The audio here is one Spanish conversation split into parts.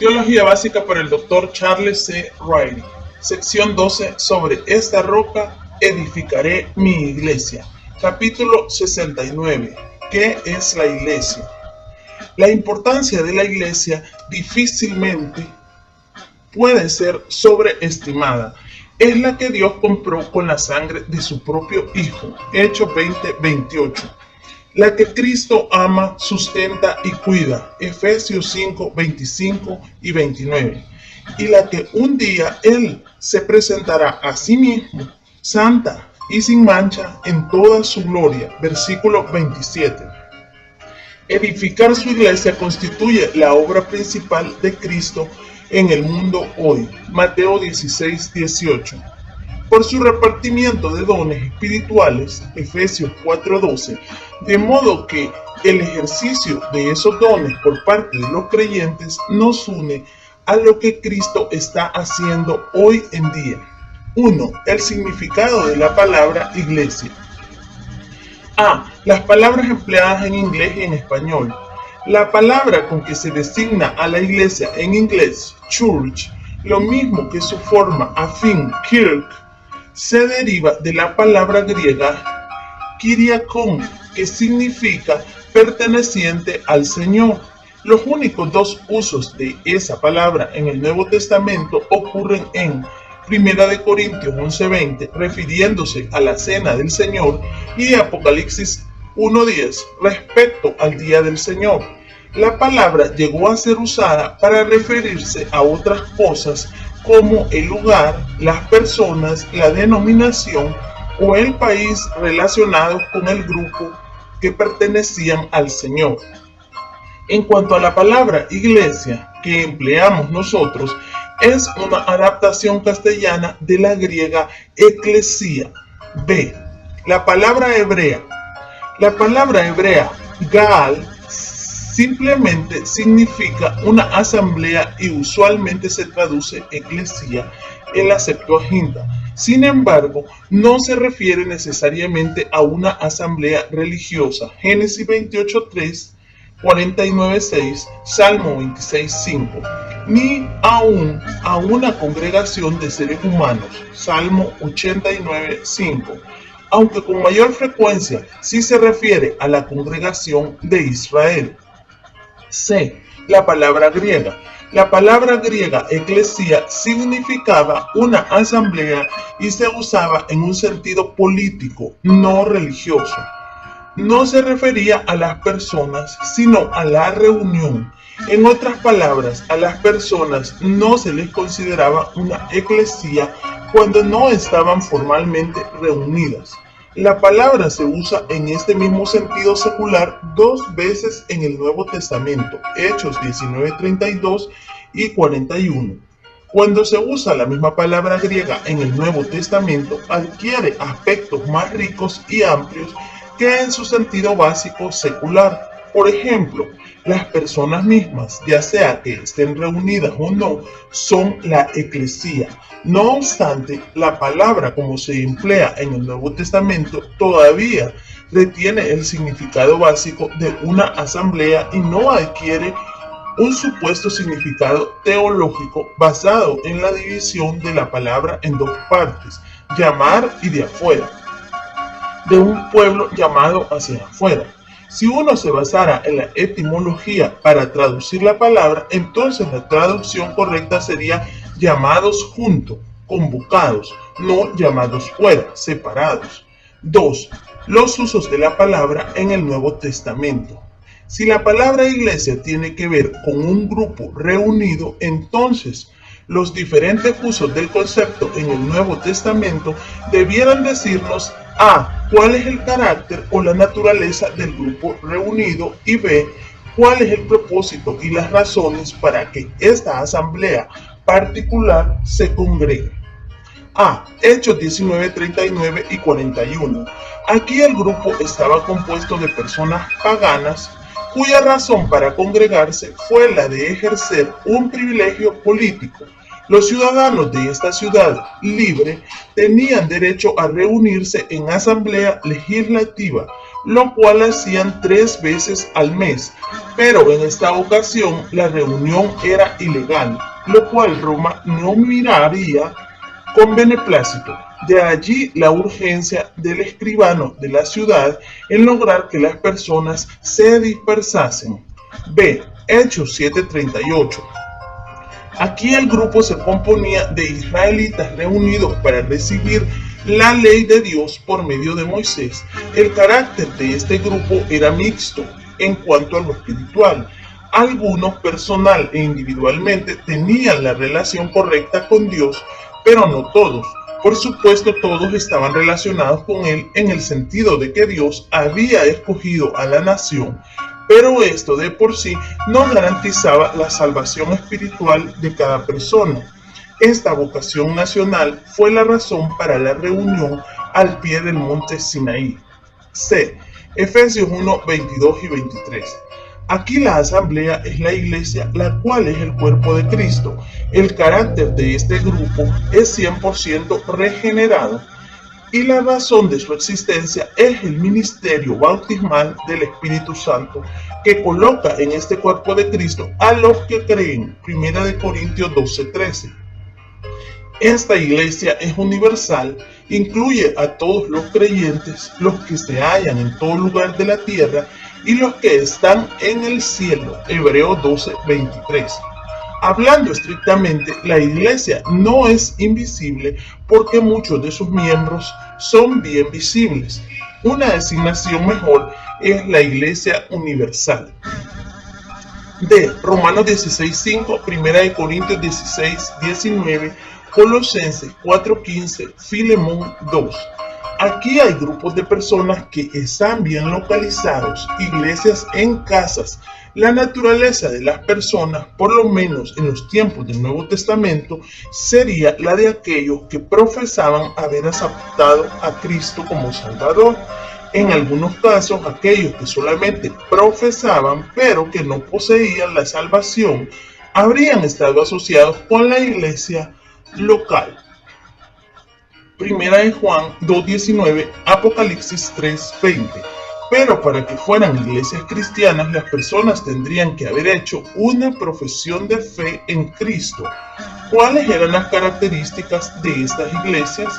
Teología básica para el Dr. Charles C. Riley. Sección 12. Sobre esta roca edificaré mi iglesia. Capítulo 69. ¿Qué es la iglesia? La importancia de la iglesia difícilmente puede ser sobreestimada. Es la que Dios compró con la sangre de su propio Hijo. Hechos 20:28. La que Cristo ama, sustenta y cuida. Efesios 5:25 y 29. Y la que un día Él se presentará a sí mismo, santa y sin mancha en toda su gloria. Versículo 27. Edificar su iglesia constituye la obra principal de Cristo en el mundo hoy. Mateo 16:18. Por su repartimiento de dones espirituales, Efesios 4:12, de modo que el ejercicio de esos dones por parte de los creyentes nos une a lo que Cristo está haciendo hoy en día. 1. El significado de la palabra iglesia. A. Las palabras empleadas en inglés y en español. La palabra con que se designa a la iglesia en inglés, church, lo mismo que su forma afín, kirk, se deriva de la palabra griega kyriakon, que significa perteneciente al Señor. Los únicos dos usos de esa palabra en el Nuevo Testamento ocurren en 1 Corintios 11:20, refiriéndose a la cena del Señor, y Apocalipsis 1:10, respecto al día del Señor. La palabra llegó a ser usada para referirse a otras cosas como el lugar, las personas, la denominación o el país relacionados con el grupo que pertenecían al Señor. En cuanto a la palabra iglesia que empleamos nosotros, es una adaptación castellana de la griega eclesia. B. La palabra hebrea. La palabra hebrea Gaal simplemente significa una asamblea y usualmente se traduce eclesia en la Septuaginta. Sin embargo, no se refiere necesariamente a una asamblea religiosa. Génesis 28:3, 49:6, Salmo 26:5, ni aún a una congregación de seres humanos. Salmo 89:5. Aunque con mayor frecuencia sí se refiere a la congregación de Israel. C. La palabra griega. La palabra griega eclesia significaba una asamblea y se usaba en un sentido político, no religioso. No se refería a las personas, sino a la reunión. En otras palabras, a las personas no se les consideraba una eclesia cuando no estaban formalmente reunidas. La palabra se usa en este mismo sentido secular dos veces en el Nuevo Testamento, Hechos 19:32 y 41. Cuando se usa la misma palabra griega en el Nuevo Testamento, adquiere aspectos más ricos y amplios que en su sentido básico secular. Por ejemplo, las personas mismas, ya sea que estén reunidas o no, son la eclesía. No obstante, la palabra como se emplea en el Nuevo Testamento todavía retiene el significado básico de una asamblea y no adquiere un supuesto significado teológico basado en la división de la palabra en dos partes, llamar y de afuera, de un pueblo llamado hacia afuera. Si uno se basara en la etimología para traducir la palabra, entonces la traducción correcta sería llamados juntos, convocados, no llamados fuera, separados. 2. Los usos de la palabra en el Nuevo Testamento. Si la palabra iglesia tiene que ver con un grupo reunido, entonces los diferentes usos del concepto en el Nuevo Testamento debieran decirnos A. cuál es el carácter o la naturaleza del grupo reunido, y B. cuál es el propósito y las razones para que esta asamblea particular se congregue. A. Hechos 19:39 y 41. Aquí el grupo estaba compuesto de personas paganas cuya razón para congregarse fue la de ejercer un privilegio político. Los ciudadanos de esta ciudad libre tenían derecho a reunirse en asamblea legislativa lo cual hacían 3 veces al mes, pero en esta ocasión la reunión era ilegal, lo cual Roma no miraría con beneplácito. De allí la urgencia del escribano de la ciudad en lograr que las personas se dispersasen. B. Hechos 7:38. Aquí el grupo se componía de israelitas reunidos para recibir la ley de Dios por medio de Moisés. El carácter de este grupo era mixto en cuanto a lo espiritual. Algunos personal e individualmente tenían la relación correcta con Dios, pero no todos. Por supuesto, todos estaban relacionados con Él en el sentido de que Dios había escogido a la nación, pero esto de por sí no garantizaba la salvación espiritual de cada persona. Esta vocación nacional fue la razón para la reunión al pie del monte Sinaí. C. Efesios 1, 22 y 23. Aquí la asamblea es la iglesia, la cual es el cuerpo de Cristo. El carácter de este grupo es 100% regenerado y la razón de su existencia es el ministerio bautismal del Espíritu Santo que coloca en este cuerpo de Cristo a los que creen. 1 Corintios 12:13. Esta iglesia es universal, incluye a todos los creyentes, los que se hallan en todo lugar de la tierra y los que están en el cielo. Hebreos 12:23. Hablando estrictamente, la iglesia no es invisible porque muchos de sus miembros son bien visibles. Una designación mejor es la iglesia universal. D. Romanos 16:5, 1 Corintios 16:19, Colosenses 4:15, Filemón 2. Aquí hay grupos de personas que están bien localizados, iglesias en casas. La naturaleza de las personas, por lo menos en los tiempos del Nuevo Testamento, sería la de aquellos que profesaban haber aceptado a Cristo como Salvador. En algunos casos, aquellos que solamente profesaban, pero que no poseían la salvación, habrían estado asociados con la iglesia local. Primera de Juan 2:19, Apocalipsis 3:20. Pero para que fueran iglesias cristianas, las personas tendrían que haber hecho una profesión de fe en Cristo. ¿Cuáles eran las características de estas iglesias?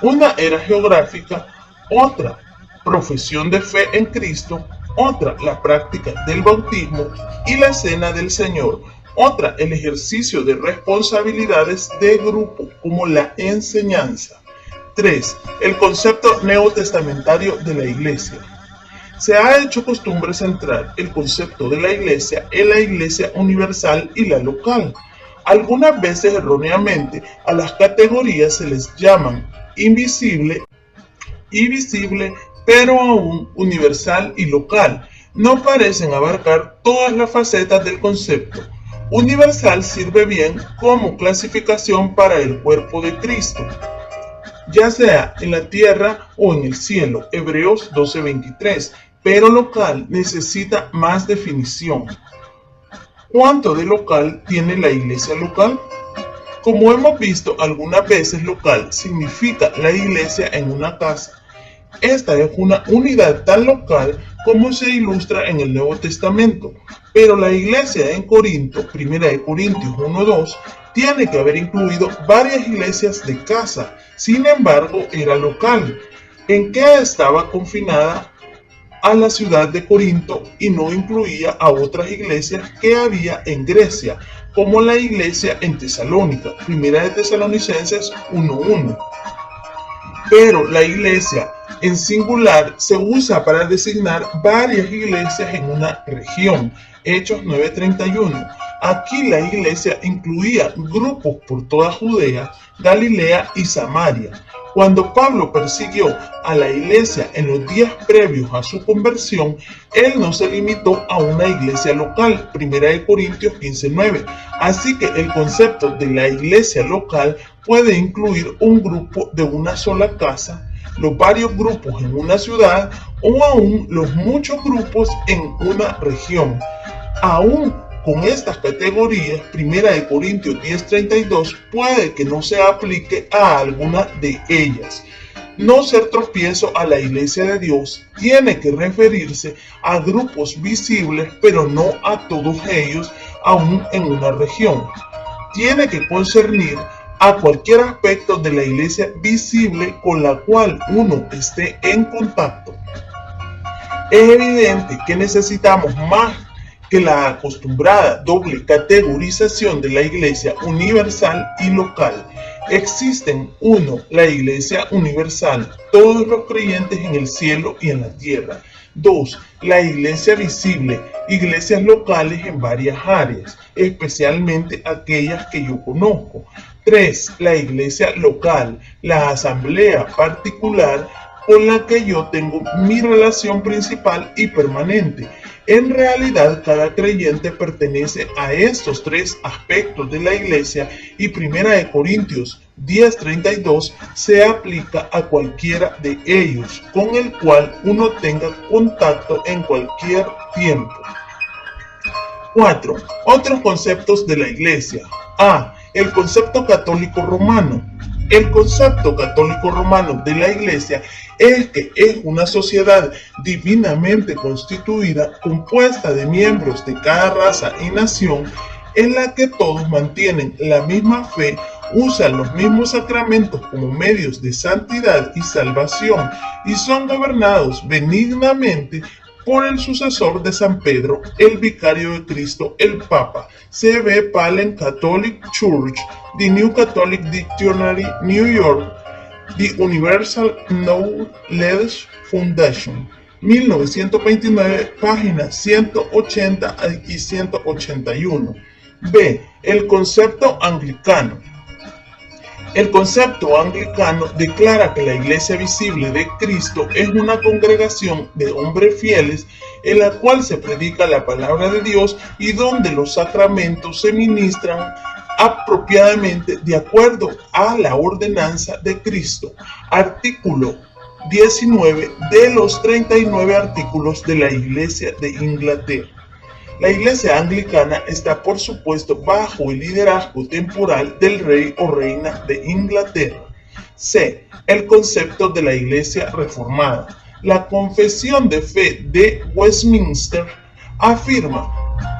Una era geográfica, otra profesión de fe en Cristo, otra la práctica del bautismo y la cena del Señor, otra el ejercicio de responsabilidades de grupo como la enseñanza. 3. El concepto neotestamentario de la iglesia. Se ha hecho costumbre centrar el concepto de la iglesia en la iglesia universal y la local. Algunas veces erróneamente a las categorías se les llaman invisible y visible, pero aún universal y local. No parecen abarcar todas las facetas del concepto. Universal sirve bien como clasificación para el cuerpo de Cristo, ya sea en la tierra o en el cielo, Hebreos 12:23, pero local necesita más definición. ¿Cuánto de local tiene la iglesia local? Como hemos visto algunas veces, local significa la iglesia en una casa. Esta es una unidad tan local como se ilustra en el Nuevo Testamento, pero la iglesia en Corinto, 1 Corintios 1:2, tiene que haber incluido varias iglesias de casa. Sin embargo, era local, en que estaba confinada a la ciudad de Corinto y no incluía a otras iglesias que había en Grecia, como la iglesia en Tesalónica, 1 de Tesalonicenses 1:1. Pero la iglesia en singular se usa para designar varias iglesias en una región, Hechos 9:31. Aquí la iglesia incluía grupos por toda Judea, Galilea y Samaria. Cuando Pablo persiguió a la iglesia en los días previos a su conversión, él no se limitó a una iglesia local, 1 Corintios 15:9. Así que el concepto de la iglesia local puede incluir un grupo de una sola casa, los varios grupos en una ciudad o aún los muchos grupos en una región. Aún con estas categorías, 1 Corintios 10:32 puede que no se aplique a alguna de ellas. no ser tropiezo a la Iglesia de Dios tiene que referirse a grupos visibles, pero no a todos ellos, aún en una región. Tiene que concernir a cualquier aspecto de la Iglesia visible con la cual uno esté en contacto. Es evidente que necesitamos más que la acostumbrada doble categorización de la Iglesia universal y local. Existen: 1. La Iglesia universal, todos los creyentes en el cielo y en la tierra. 2. La Iglesia visible, iglesias locales en varias áreas, especialmente aquellas que yo conozco. 3. La Iglesia local, la asamblea particular con la que yo tengo mi relación principal y permanente. En realidad, cada creyente pertenece a estos tres aspectos de la Iglesia y 1 Corintios 10:32 se aplica a cualquiera de ellos, con el cual uno tenga contacto en cualquier tiempo. 4. Otros conceptos de la Iglesia. A. El concepto católico romano. El concepto católico romano de la Iglesia es que es una sociedad divinamente constituida, compuesta de miembros de cada raza y nación, en la que todos mantienen la misma fe, usan los mismos sacramentos como medios de santidad y salvación, y son gobernados benignamente por el sucesor de San Pedro, el vicario de Cristo, el Papa. C.B. Palen, Catholic Church, The New Catholic Dictionary, New York, The Universal Knowledge Foundation, 1929, páginas 180 y 181. B. El concepto anglicano. El concepto anglicano declara que la Iglesia visible de Cristo es una congregación de hombres fieles en la cual se predica la palabra de Dios y donde los sacramentos se ministran apropiadamente de acuerdo a la ordenanza de Cristo. Artículo 19 de los 39 artículos de la Iglesia de Inglaterra. La Iglesia anglicana está, por supuesto, bajo el liderazgo temporal del rey o reina de Inglaterra. C. El concepto de la Iglesia reformada. La Confesión de Fe de Westminster afirma: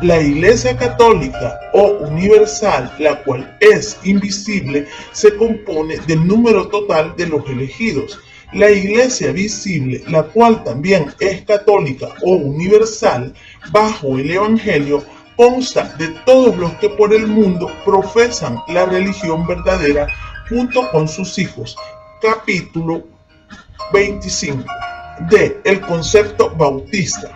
la Iglesia católica o universal, la cual es invisible, se compone del número total de los elegidos. La Iglesia visible, la cual también es católica o universal, bajo el Evangelio, consta de todos los que por el mundo profesan la religión verdadera junto con sus hijos. Capítulo 25. D. El concepto bautista.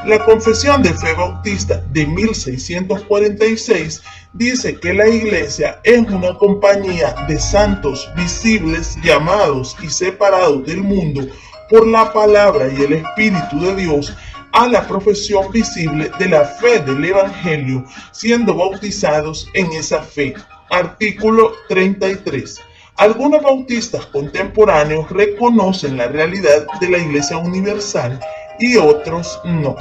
La Confesión de Fe Bautista de 1646 dice que la Iglesia es una compañía de santos visibles, llamados y separados del mundo por la palabra y el Espíritu de Dios a la profesión visible de la fe del Evangelio, siendo bautizados en esa fe. Artículo 33. Algunos bautistas contemporáneos reconocen la realidad de la Iglesia universal y otros no.